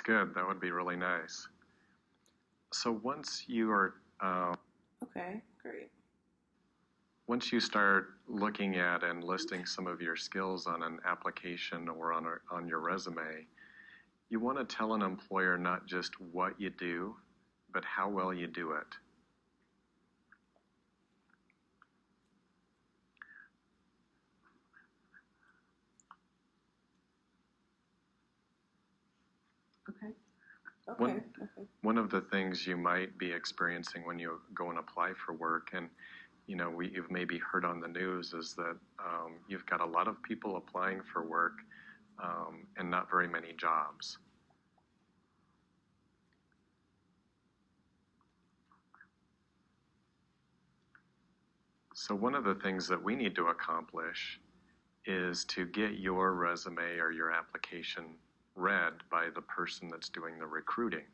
Good. That would be really nice. So Okay, great. once you start looking at and listing some of your skills on an application or on your resume, you want to tell an employer not just what you do, but how well you do it. Okay. One Okay. Okay. one of the things you might be experiencing when you go and apply for work, and you've maybe heard on the news, is that you've got a lot of people applying for work and not very many jobs. So one of the things that we need to accomplish is to get your resume or your application read by the person that's doing the recruiting.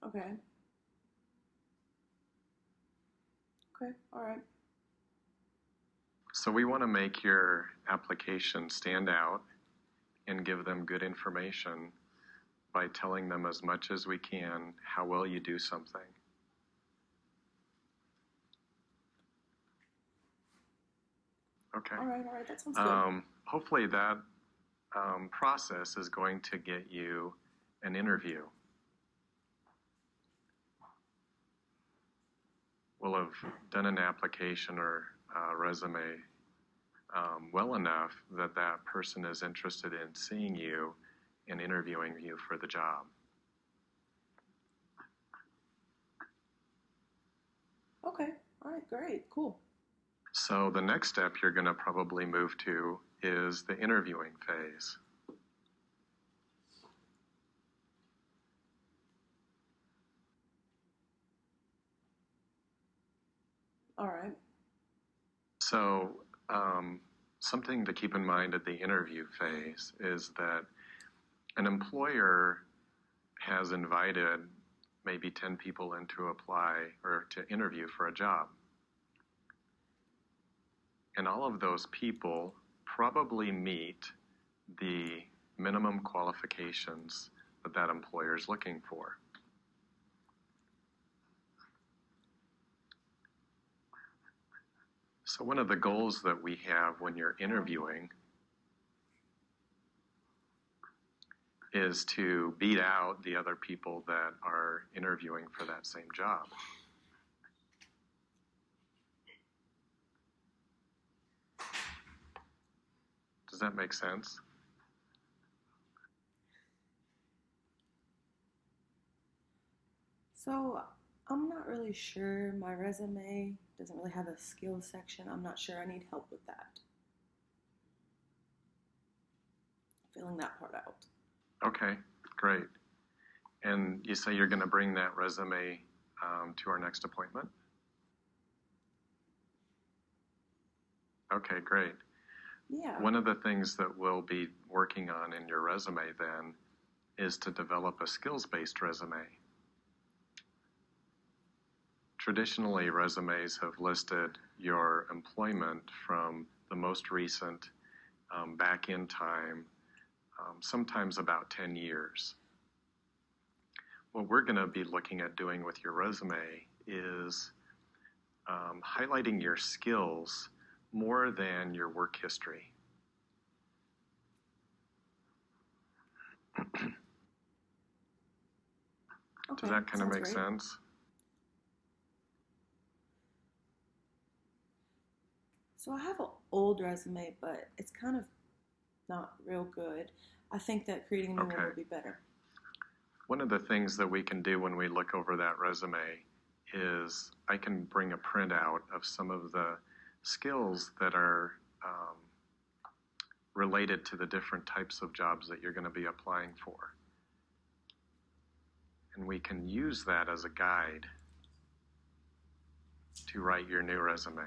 Okay. Okay. All right. So we want to make your application stand out and give them good information by telling them as much as we can how well you do something. Okay. All right. All right. That sounds good. Hopefully that process is going to get you an interview. We'll have done an application or resume well enough that that person is interested in seeing you and interviewing you for the job. Okay. All right. Great. Cool. So the next step you're going to probably move to is the interviewing phase. All right. So something to keep in mind at the interview phase is that an employer has invited maybe 10 people in to apply or to interview for a job. And all of those people probably meet the minimum qualifications that that employer is looking for. So one of the goals that we have when you're interviewing is to beat out the other people that are interviewing for that same job. Does that make sense? So I'm not really sure. My resume doesn't really have a skills section. I'm not sure. I need help with that. Filling that part out. Okay, great. And you say you're going to bring that resume to our next appointment? Okay, great. Yeah. One of the things that we'll be working on in your resume then is to develop a skills-based resume. Traditionally, resumes have listed your employment from the most recent back in time, sometimes about 10 years. What we're going to be looking at doing with your resume is highlighting your skills more than your work history. Does that kind of make sense? So I have an old resume, but it's kind of not real good. I think that creating a new one would be better. One of the things that we can do when we look over that resume is I can bring a printout of some of the skills that are related to the different types of jobs that you're going to be applying for. And we can use that as a guide to write your new resume.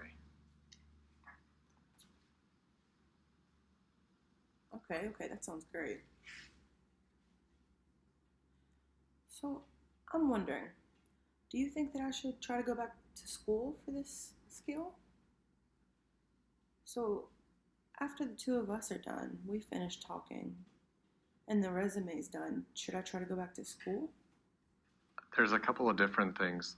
Okay, that sounds great. So I'm wondering, do you think that I should try to go back to school for this skill? So after the two of us are done, we finish talking, and the resume's done, should I try to go back to school? There's a couple of different things